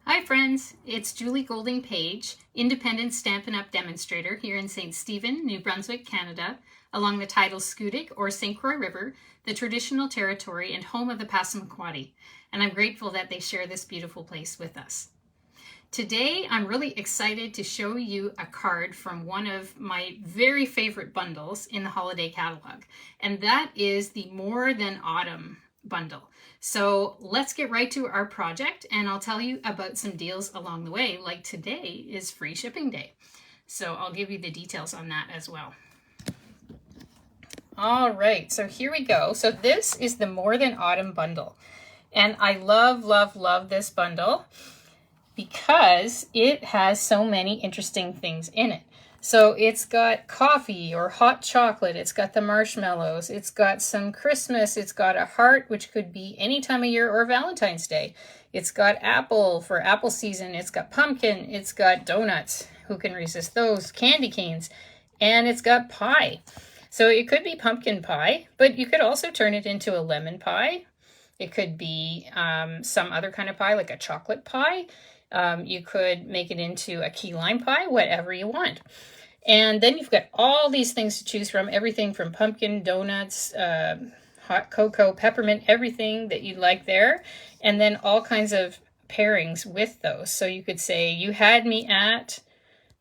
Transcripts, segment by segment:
Hi friends, it's Julie Golding Page, independent Stampin' Up demonstrator here in St. Stephen, New Brunswick, Canada, along the tidal Scoodic or St. Croix River, the traditional territory and home of the Passamaquoddy, and I'm grateful that they share this beautiful place with us. Today, I'm really excited to show you a card from one of my very favorite bundles in the holiday catalog, and that is the More Than Autumn bundle. So let's get right to our project, and I'll tell you about some deals along the way, like today is free shipping day. So I'll give you the details on that as well. All right, so here we go. So this is the More Than Autumn bundle, and I love this bundle because it has so many interesting things in it. So it's got coffee or hot chocolate, it's got the marshmallows, it's got some Christmas, it's got a heart, which could be any time of year or Valentine's Day. It's got apple for apple season, it's got pumpkin, it's got donuts, who can resist those, candy canes, and it's got pie. So it could be pumpkin pie, but you could also turn it into a lemon pie. It could be some other kind of pie, like a chocolate pie. You could make it into a key lime pie, whatever you want. And then you've got all these things to choose from, everything from pumpkin, donuts, hot cocoa, peppermint, everything that you like there. And then all kinds of pairings with those. So you could say, you had me at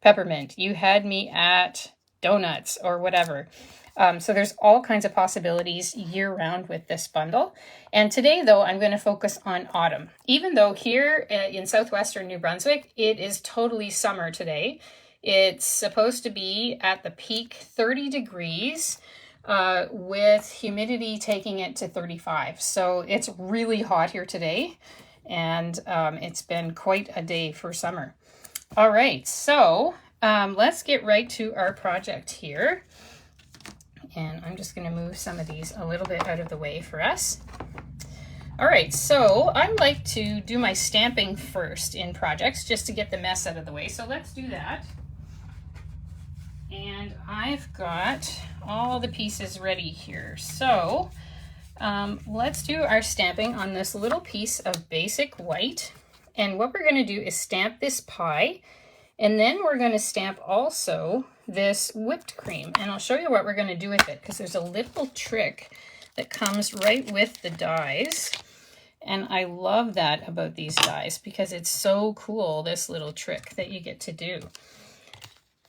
peppermint, you had me at donuts, or whatever. So there's all kinds of possibilities year-round with this bundle. And today, though, I'm going to focus on autumn. Even though here in southwestern New Brunswick, it is totally summer today. It's supposed to be at the peak 30 degrees with humidity taking it to 35. So it's really hot here today, and it's been quite a day for summer. All right, so let's get right to our project here. And I'm just going to move some of these a little bit out of the way for us. All right, so I like to do my stamping first in projects just to get the mess out of the way. So let's do that. And I've got all the pieces ready here. So let's do our stamping on this little piece of basic white. And what we're going to do is stamp this pie. And then we're going to stamp also this whipped cream, and I'll show you what we're going to do with it, because there's a little trick that comes right with the dies, and I love that about these dies because it's so cool, this little trick that you get to do.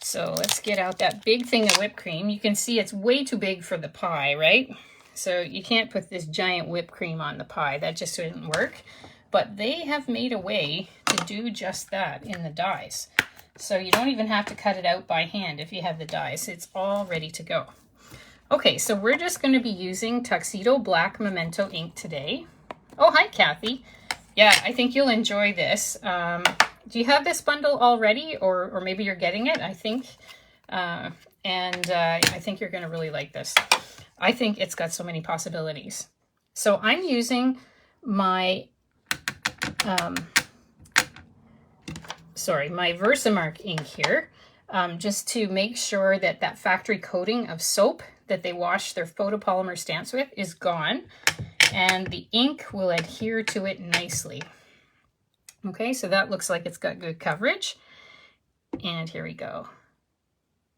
So let's get out that big thing of whipped cream. You can see it's way too big for the pie, right? So you can't put this giant whipped cream on the pie, that just wouldn't work, but they have made a way to do just that in the dies. So you don't even have to cut it out by hand if you have the dies. It's all ready to go. Okay, so we're just going to be using Tuxedo Black Memento ink today. Oh, hi, Kathy. Yeah, I think you'll enjoy this. Do you have this bundle already, or maybe you're getting it? I think, I think you're going to really like this. I think it's got so many possibilities. So I'm using my my Versamark ink here, just to make sure that that factory coating of soap that they wash their photopolymer stamps with is gone, and the ink will adhere to it nicely. Okay, so that looks like it's got good coverage. And here we go.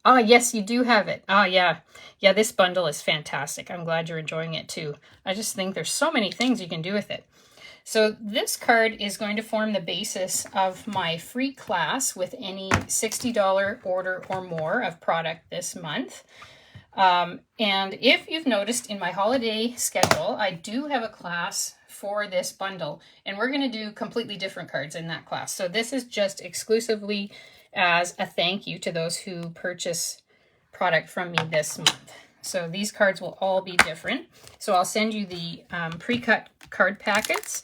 Ah, yes, you do have it. Ah, yeah. Yeah, this bundle is fantastic. I'm glad you're enjoying it too. I just think there's so many things you can do with it. So this card is going to form the basis of my free class with any $60 order or more of product this month. And if you've noticed in my holiday schedule, I do have a class for this bundle, and we're going to do completely different cards in that class. So this is just exclusively as a thank you to those who purchase product from me this month. So these cards will all be different. So I'll send you the pre-cut card packets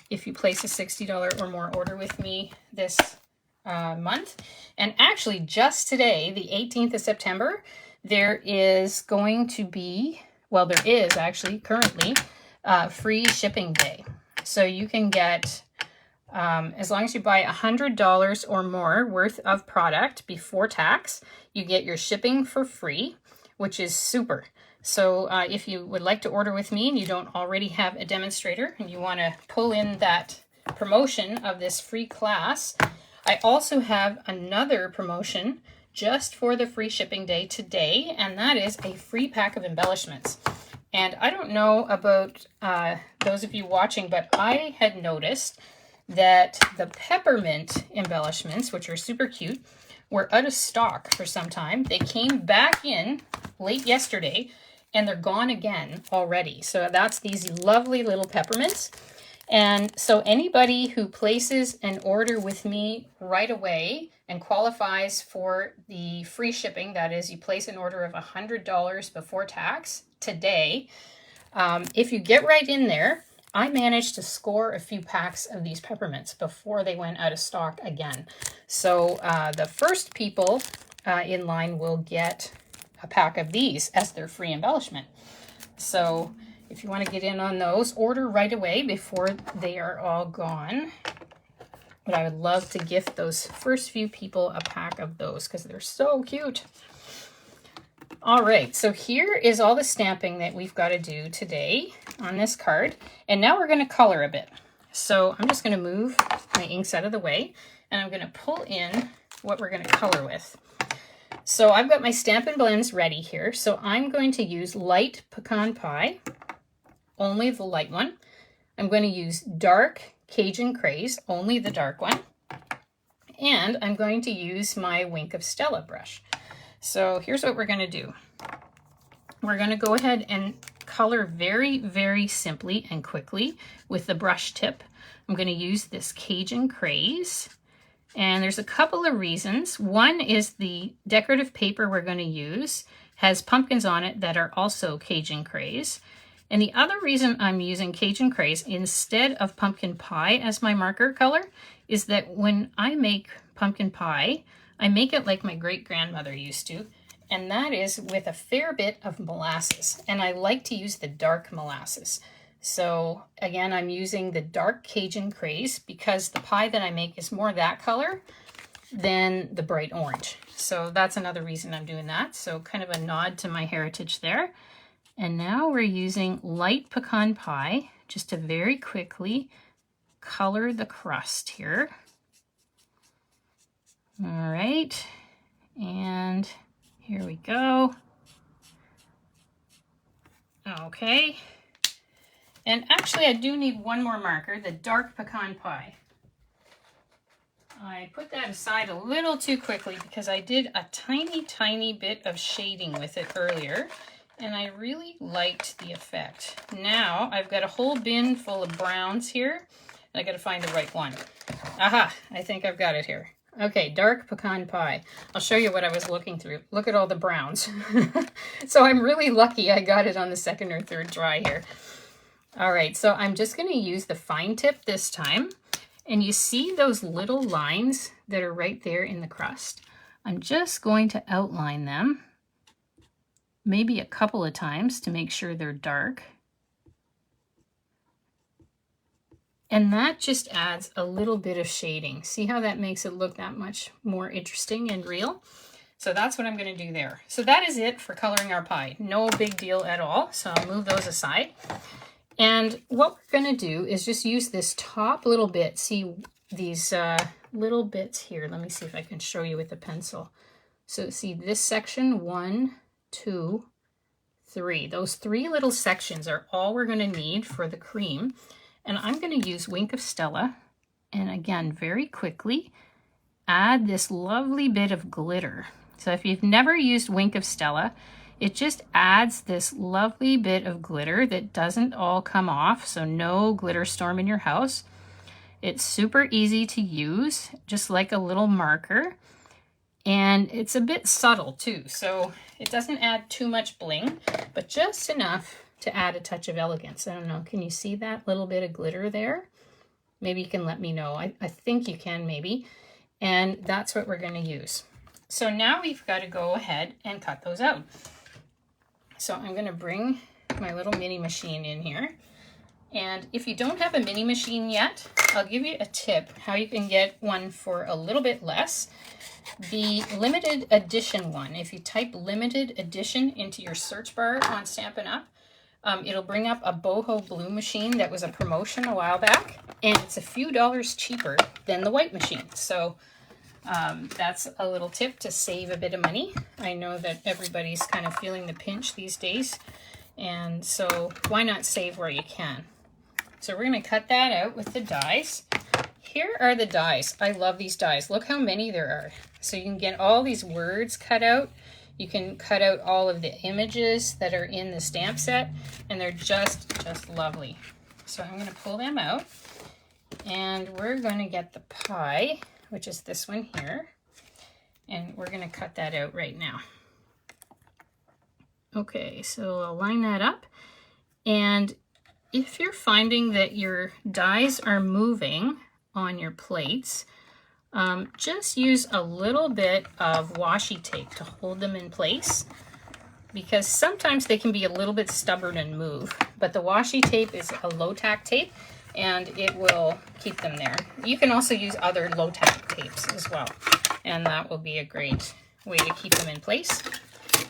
if you place a $60 or more order with me this month. And actually just today, the 18th of September, there is going to be, well, there is actually currently free shipping day. So you can get, as long as you buy $100 or more worth of product before tax, you get your shipping for free, which is super. So if you would like to order with me and you don't already have a demonstrator and you want to pull in that promotion of this free class, I also have another promotion just for the free shipping day today, and that is a free pack of embellishments. And I don't know about those of you watching, but I had noticed that the peppermint embellishments, which are super cute, were out of stock for some time. They came back in late yesterday, and they're gone again already. So that's these lovely little peppermints. And so anybody who places an order with me right away and qualifies for the free shipping, that is, you place an order of $100 before tax today, if you get right in there, I managed to score a few packs of these peppermints before they went out of stock again. So the first people in line will get a pack of these as their free embellishment. So if you want to get in on those, order right away before they are all gone. But I would love to gift those first few people a pack of those because they're so cute. All right, so here is all the stamping that we've got to do today on this card. And now we're going to color a bit. So I'm just going to move my inks out of the way, and I'm going to pull in what we're going to color with. So I've got my Stampin' Blends ready here. So I'm going to use light pecan pie, only the light one. I'm going to use dark Cajun Craze, only the dark one. And I'm going to use my Wink of Stella brush. So here's what we're going to do. We're going to go ahead and color very, very simply and quickly with the brush tip. I'm going to use this Cajun Craze. And there's a couple of reasons. One is the decorative paper we're going to use has pumpkins on it that are also Cajun Craze. And the other reason I'm using Cajun Craze instead of pumpkin pie as my marker color is that when I make pumpkin pie, I make it like my great-grandmother used to, and that is with a fair bit of molasses. And I like to use the dark molasses. So again, I'm using the dark Cajun Craze because the pie that I make is more that color than the bright orange. So that's another reason I'm doing that. So kind of a nod to my heritage there. And now we're using light pecan pie just to very quickly color the crust here. All right, and here we go. Okay, and actually I do need one more marker, the dark pecan pie. I put that aside a little too quickly because I did a tiny bit of shading with it earlier, and I really liked the effect. Now I've got a whole bin full of browns here, and I got to find the right one. Aha, I think I've got it here. Okay, dark pecan pie. I'll show you what I was looking through. Look at all the browns. So I'm really lucky I got it on the second or third try here. All right, so I'm just going to use the fine tip this time. And you see those little lines that are right there in the crust? I'm just going to outline them maybe a couple of times to make sure they're dark. And that just adds a little bit of shading. See how that makes it look that much more interesting and real? So that's what I'm going to do there. So that is it for coloring our pie. No big deal at all. So I'll move those aside. And what we're going to do is just use this top little bit. See these little bits here. Let me see if I can show you with a pencil. So see this section, 1, 2, 3. Those 3 little sections are all we're going to need for the cream. And I'm going to use Wink of Stella, and again, very quickly, add this lovely bit of glitter. So if you've never used Wink of Stella, it just adds this lovely bit of glitter that doesn't all come off, so no glitter storm in your house. It's super easy to use, just like a little marker, and it's a bit subtle too, so it doesn't add too much bling, but just enough to add a touch of elegance. I don't know, can you see that little bit of glitter there? Maybe you can let me know. I think you can maybe. And that's what we're going to use. So now we've got to go ahead and cut those out. So I'm going to bring my little mini machine in here. And if you don't have a mini machine yet, I'll give you a tip how you can get one for a little bit less. The limited edition one, if you type limited edition into your search bar on Stampin' Up, It'll bring up a boho blue machine that was a promotion a while back, and it's a few dollars cheaper than the white machine. So that's a little tip to save a bit of money. I know that everybody's kind of feeling the pinch these days, and so why not save where you can? So we're going to cut that out with the dies. Here are the dies. I love these dies. Look how many there are. So you can get all these words cut out. You can cut out all of the images that are in the stamp set, and they're just lovely. So I'm going to pull them out, and we're going to get the pie, which is this one here, and we're going to cut that out right now. Okay, so I'll line that up, and if you're finding that your dies are moving on your plates, just use a little bit of washi tape to hold them in place, because sometimes they can be a little bit stubborn and move, but the washi tape is a low-tack tape and it will keep them there. You can also use other low-tack tapes as well, and that will be a great way to keep them in place.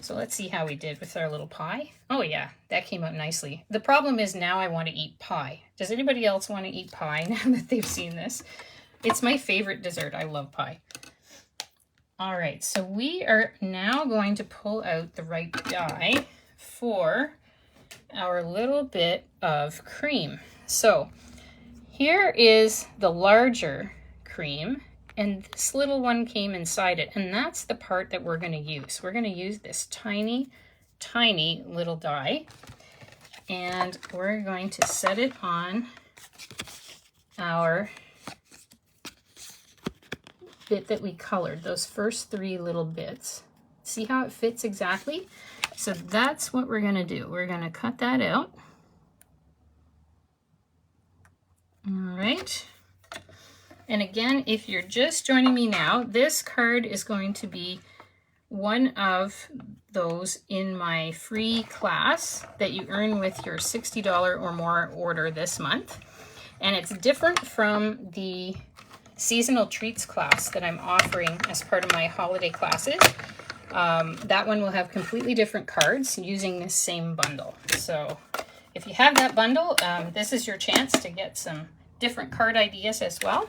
So let's see how we did with our little pie. Oh yeah, that came out nicely. The problem is now I want to eat pie. Does anybody else want to eat pie now that they've seen this? It's my favorite dessert. I love pie. All right, so we are now going to pull out the right die for our little bit of cream. So here is the larger cream, and this little one came inside it, and that's the part that we're going to use. We're going to use this tiny, tiny little die, and we're going to set it on our bit that we colored, those first three little bits. See how it fits exactly? So that's what we're going to do. We're going to cut that out. All right. And again, if you're just joining me now, this card is going to be one of those in my free class that you earn with your $60 or more order this month. And it's different from the seasonal treats class that I'm offering as part of my holiday classes. That one will have completely different cards using this same bundle. So if you have that bundle, this is your chance to get some different card ideas as well.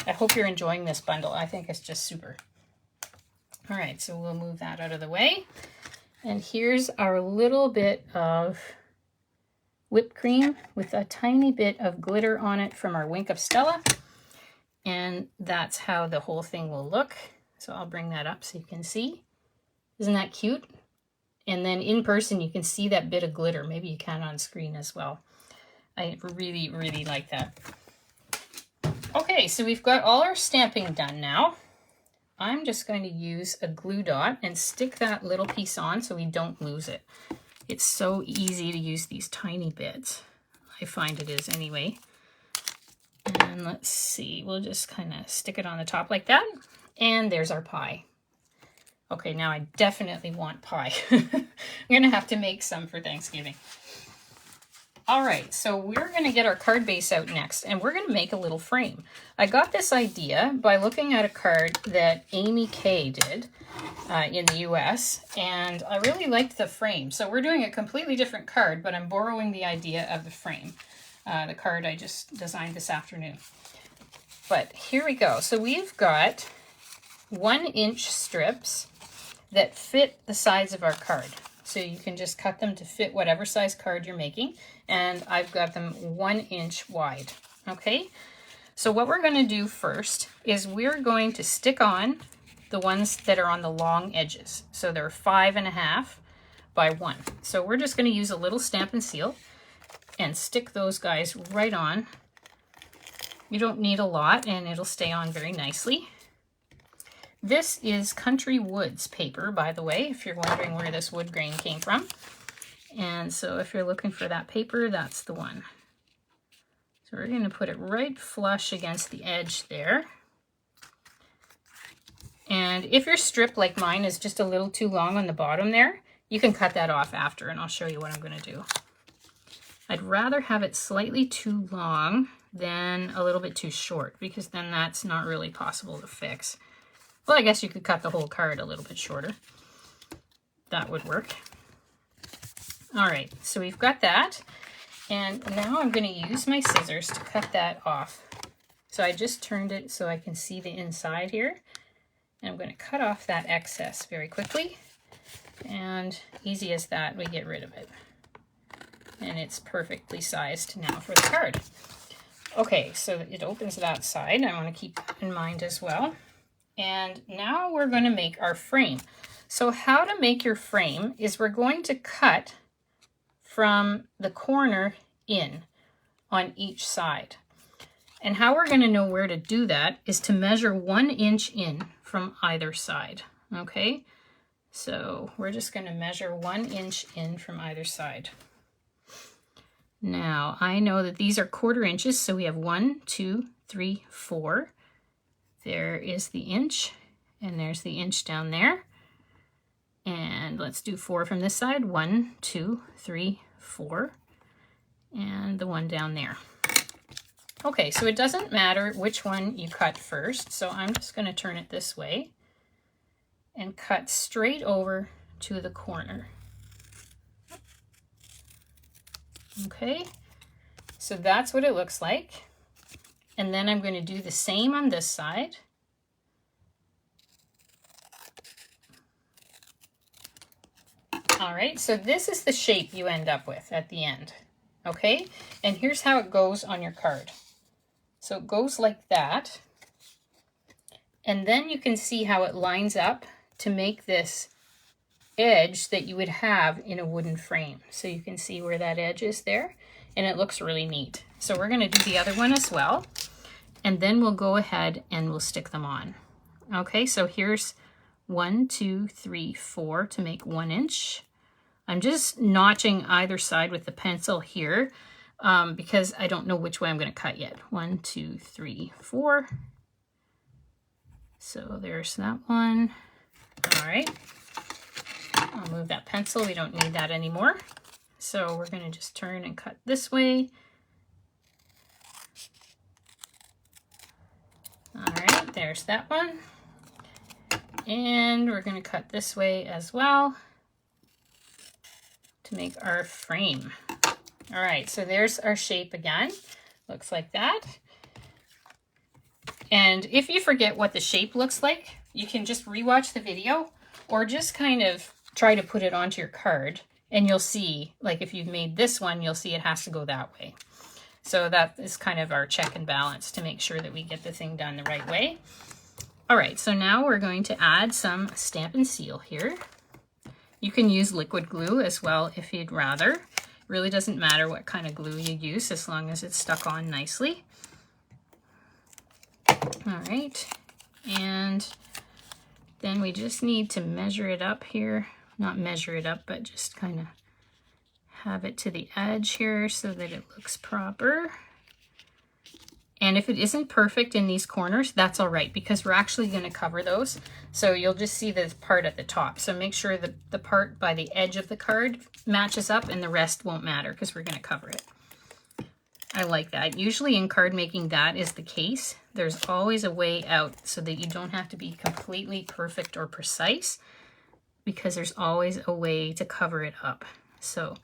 I hope you're enjoying this bundle. I think it's just super. All right, so we'll move that out of the way. And here's our little bit of whipped cream with a tiny bit of glitter on it from our Wink of Stella. And that's how the whole thing will look. So I'll bring that up so you can see. Isn't that cute? And then in person, you can see that bit of glitter. Maybe you can on screen as well. I really, really like that. Okay, so we've got all our stamping done now. I'm just going to use a glue dot and stick that little piece on so we don't lose it. It's so easy to use these tiny bits. I find it is anyway. And let's see, we'll just kind of stick it on the top like that. And there's our pie. Okay, now I definitely want pie. I'm going to have to make some for Thanksgiving. All right, so we're going to get our card base out next, and we're going to make a little frame. I got this idea by looking at a card that Amy Kay did in the US, and I really liked the frame. So we're doing a completely different card, but I'm borrowing the idea of the frame, the card I just designed this afternoon. But here we go. So we've got 1-inch strips that fit the sides of our card. So you can just cut them to fit whatever size card you're making. And I've got them 1 inch wide. Okay, so what we're going to do first is we're going to stick on the ones that are on the long edges. So they're 5.5 by 1. So we're just going to use a little Stampin' Seal and stick those guys right on. You don't need a lot, and it'll stay on very nicely. This is Country Woods paper, by the way, if you're wondering where this wood grain came from. And so if you're looking for that paper, that's the one. So we're going to put it right flush against the edge there. And if your strip, like mine, is just a little too long on the bottom there, you can cut that off after, and I'll show you what I'm going to do. I'd rather have it slightly too long than a little bit too short, because then that's not really possible to fix. Well, I guess you could cut the whole card a little bit shorter. That would work. All right, so we've got that. And now I'm going to use my scissors to cut that off. So I just turned it so I can see the inside here. And I'm going to cut off that excess very quickly. And easy as that, we get rid of it. And it's perfectly sized now for the card. Okay, so it opens that side. I want to keep that in mind as well. And now we're going to make our frame. So how to make your frame is we're going to cut from the corner in on each side. And how we're going to know where to do that is to measure 1 inch in from either side. Okay, so we're just going to measure 1 inch in from either side. Now I know that these are 1/4 inches, so we have 1, 2, 3, 4. There is the inch, and there's the inch down there. And let's do 4 from this side. 1, 2, 3, 4, and the one down there. Okay, so it doesn't matter which one you cut first, so I'm just going to turn it this way and cut straight over to the corner. Okay, so that's what it looks like. And then I'm going to do the same on this side. All right, so this is the shape you end up with at the end. Okay, and here's how it goes on your card. So it goes like that. And then you can see how it lines up to make this edge that you would have in a wooden frame. So you can see where that edge is there, and it looks really neat. So we're going to do the other one as well, and then we'll go ahead and we'll stick them on. Okay, so here's 1, 2, 3, 4 to make 1 inch. I'm just notching either side with the pencil here because I don't know which way I'm going to cut yet. 1, 2, 3, 4. So there's that one. All right. I'll move that pencil. We don't need that anymore. So we're going to just turn and cut this way. All right, there's that one. And we're going to cut this way as well to make our frame. All right, so there's our shape again. Looks like that. And if you forget what the shape looks like, you can just rewatch the video or just kind of try to put it onto your card, and you'll see, like if you've made this one, you'll see it has to go that way. So that is kind of our check and balance to make sure that we get the thing done the right way. All right, so now we're going to add some Stampin' Seal here. You can use liquid glue as well if you'd rather. It really doesn't matter what kind of glue you use as long as it's stuck on nicely. All right, and then we just need to measure it up here. Not measure it up, but just kind of have it to the edge here so that it looks proper. And if it isn't perfect in these corners, that's all right, because we're actually going to cover those. So you'll just see the part at the top. So make sure that the part by the edge of the card matches up, and the rest won't matter because we're going to cover it. I like that. Usually in card making, that is the case. There's always a way out so that you don't have to be completely perfect or precise, because there's always a way to cover it up. So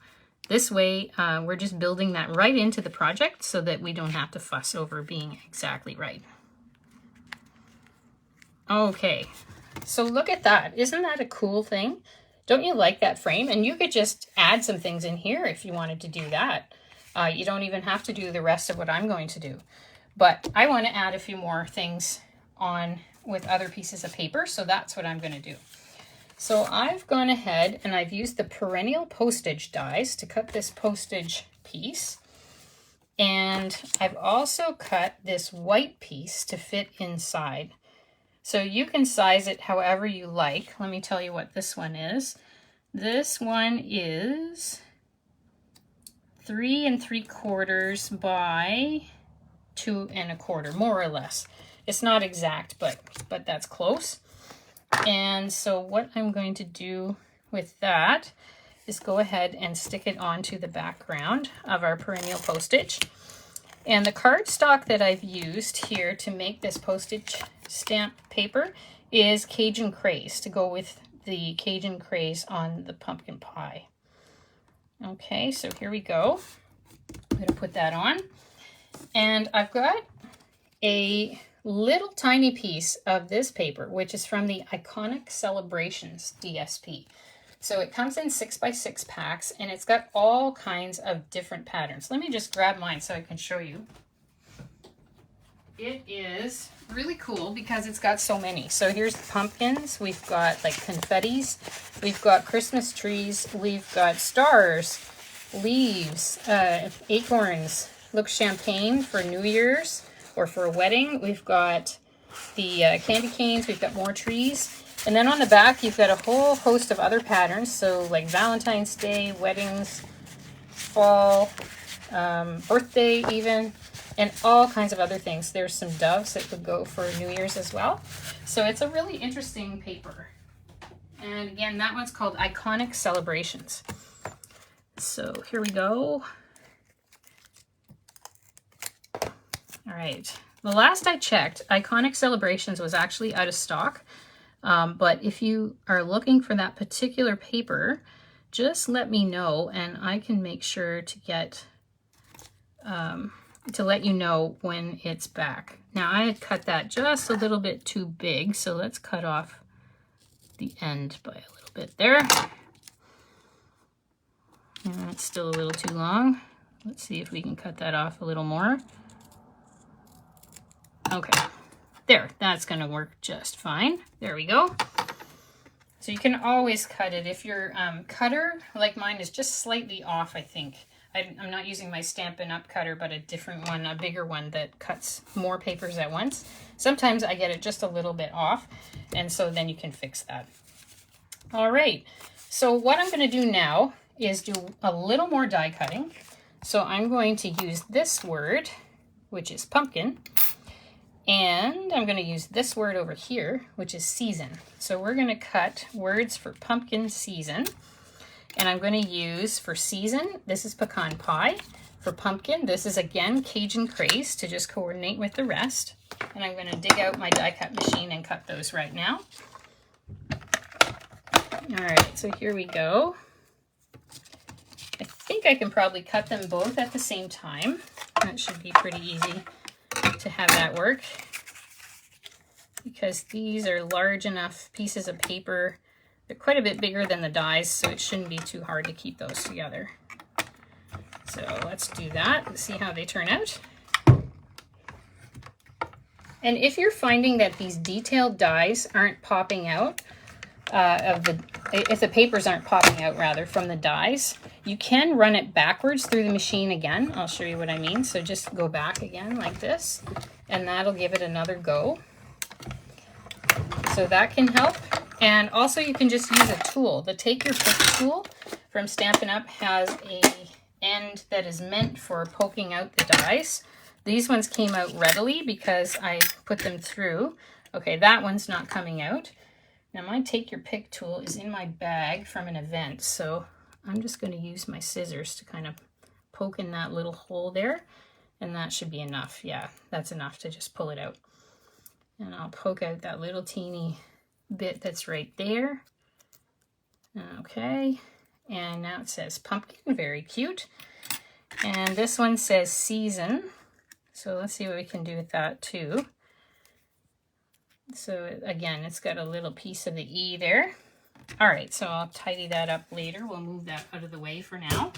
this way, we're just building that right into the project so that we don't have to fuss over being exactly right. Okay, so look at that. Isn't that a cool thing? Don't you like that frame? And you could just add some things in here if you wanted to do that. You don't even have to do the rest of what I'm going to do. But I want to add a few more things on with other pieces of paper, so that's what I'm going to do. So I've gone ahead and I've used the perennial postage dies to cut this postage piece. And I've also cut this white piece to fit inside. So you can size it however you like. Let me tell you what this one is. This one is 3 3/4 by 2 1/4, more or less. It's not exact, but that's close. And so what I'm going to do with that is go ahead and stick it onto the background of our perennial postage. And the cardstock that I've used here to make this postage stamp paper is Cajun Craze, to go with the Cajun Craze on the pumpkin pie. Okay, so here we go. I'm going to put that on. And I've got a little tiny piece of this paper, which is from the Iconic Celebrations DSP. So it comes in 6x6 packs, and it's got all kinds of different patterns. Let me just grab mine so I can show you. It is really cool because it's got so many. So here's the pumpkins. We've got like confettis. We've got Christmas trees. We've got stars, leaves, acorns. Looks champagne for New Year's or for a wedding. We've got the candy canes. We've got more trees. And then on the back, you've got a whole host of other patterns. So like Valentine's Day, weddings, fall, birthday even, and all kinds of other things. There's some doves that would go for New Year's as well. So it's a really interesting paper. And again, that one's called Iconic Celebrations. So here we go. All right. The last I checked, Iconic Celebrations was actually out of stock. But if you are looking for that particular paper, just let me know and I can make sure to get, to let you know when it's back. Now I had cut that just a little bit too big, so let's cut off the end by a little bit there. And that's still a little too long. Let's see if we can cut that off a little more. Okay, there, that's gonna work just fine. There we go. So you can always cut it. If your cutter, like mine, is just slightly off, I think. I'm not using my Stampin' Up cutter, but a different one, a bigger one that cuts more papers at once. Sometimes I get it just a little bit off, and so then you can fix that. All right, so what I'm gonna do now is do a little more die cutting. So I'm going to use this word, which is pumpkin, and I'm going to use this word over here, which is season. So we're going to cut words for pumpkin season. And I'm going to use for season, this is pecan pie. For pumpkin, this is again Cajun craze to just coordinate with the rest. And I'm going to dig out my die cut machine and cut those right now. All right, so here we go. I think I can probably cut them both at the same time. That should be pretty easy to have that work, because these are large enough pieces of paper. They're quite a bit bigger than the dies, so it shouldn't be too hard to keep those together. So let's do that and see how they turn out. And if you're finding that these detailed dies aren't popping out, if the papers aren't popping out rather from the dies, you can run it backwards through the machine again. I'll show you what I mean. So just go back again like this, and that'll give it another go. So that can help. And also you can just use a tool. The Take Your Pick tool from Stampin' Up has a end that is meant for poking out the dies. These ones came out readily because I put them through. Okay, that one's not coming out. Now my Take Your Pick tool is in my bag from an event, so I'm just going to use my scissors to kind of poke in that little hole there, and that should be enough. Yeah, that's enough to just pull it out. And I'll poke out that little teeny bit that's right there. Okay, and now it says pumpkin, very cute. And this one says season, so let's see what we can do with that too. So again, it's got a little piece of the E there. All right, so I'll tidy that up later. We'll move that out of the way for now.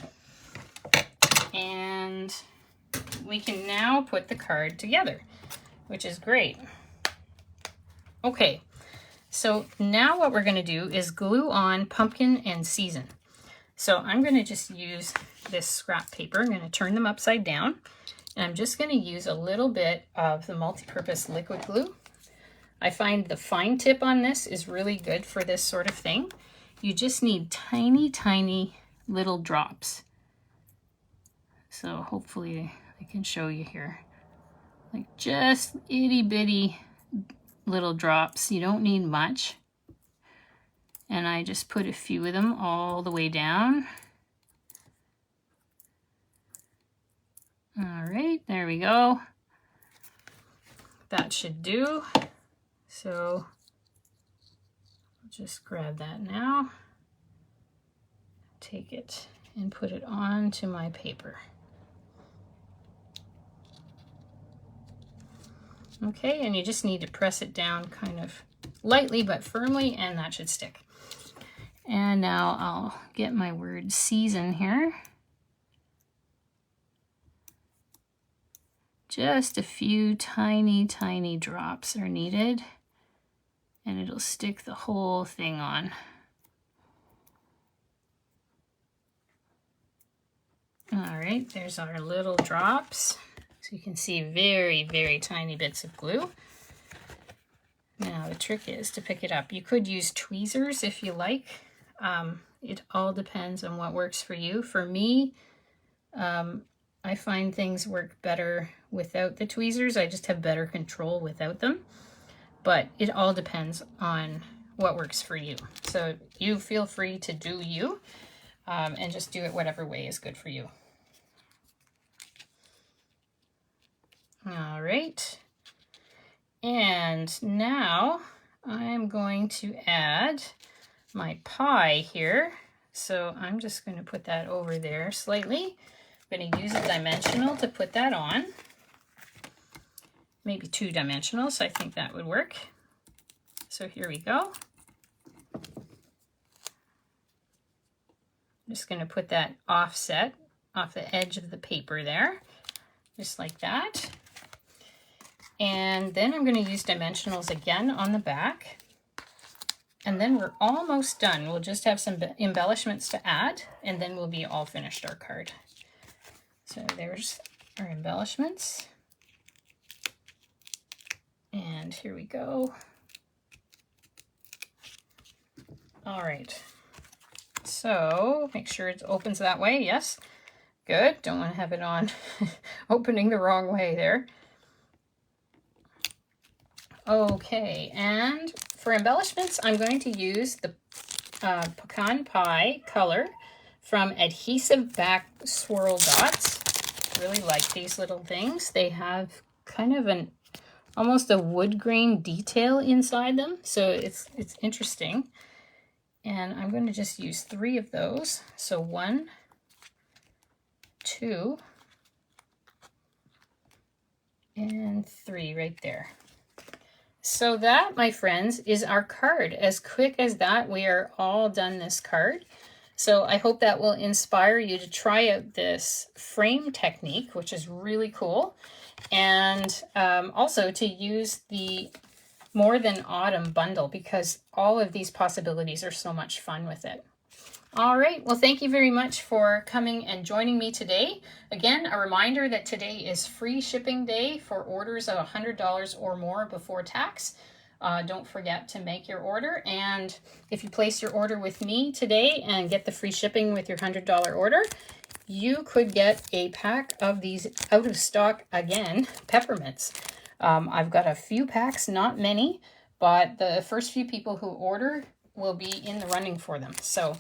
And we can now put the card together, which is great. Okay, so now what we're gonna do is glue on pumpkin and season. So I'm gonna just use this scrap paper. I'm gonna turn them upside down, and I'm just gonna use a little bit of the multi-purpose liquid glue. I find the fine tip on this is really good for this sort of thing. You just need tiny, tiny little drops. So hopefully I can show you here. Like just itty bitty little drops. You don't need much. And I just put a few of them all the way down. All right, there we go. That should do. So I'll just grab that now, take it and put it onto my paper. Okay, and you just need to press it down kind of lightly but firmly, and that should stick. And now I'll get my word season here. Just a few tiny, tiny drops are needed, and it'll stick the whole thing on. All right, there's our little drops. So you can see very, very tiny bits of glue. Now the trick is to pick it up. You could use tweezers if you like. It all depends on what works for you. For me, I find things work better without the tweezers. I just have better control without them. But it all depends on what works for you. So you feel free to do you, and just do it whatever way is good for you. All right. And now I'm going to add my pie here. So I'm just going to put that over there slightly. I'm going to use a dimensional to put that on. Maybe 2 dimensionals, I think that would work. So here we go. I'm just going to put that offset off the edge of the paper there, just like that. And then I'm going to use dimensionals again on the back. And then we're almost done. We'll just have some embellishments to add, and then we'll be all finished our card. So there's our embellishments. And here we go. All right. So make sure it opens that way. Yes. Good. Don't want to have it on opening the wrong way there. Okay, and for embellishments, I'm going to use the pecan pie color from Adhesive Back Swirl Dots. Really like these little things. They have kind of almost a wood grain detail inside them, so it's interesting. And I'm going to just use 3 of those. So 1, 2, and 3 right there. So that, my friends, is our card. As quick as that, we are all done this card. So I hope that will inspire you to try out this frame technique, which is really cool. And also to use the More Than Autumn bundle, because all of these possibilities are so much fun with it. All right, well, thank you very much for coming and joining me today. Again, a reminder that today is free shipping day for orders of $100 or more before tax. Don't forget to make your order. And if you place your order with me today and get the free shipping with your $100 order, you could get a pack of these out of stock again peppermints. I've got a few packs, not many, but the first few people who order will be in the running for them. So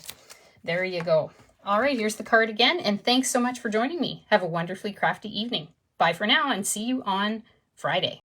there you go. All right, here's the card again, and thanks so much for joining me. Have a wonderfully crafty evening. Bye for now, and see you on Friday.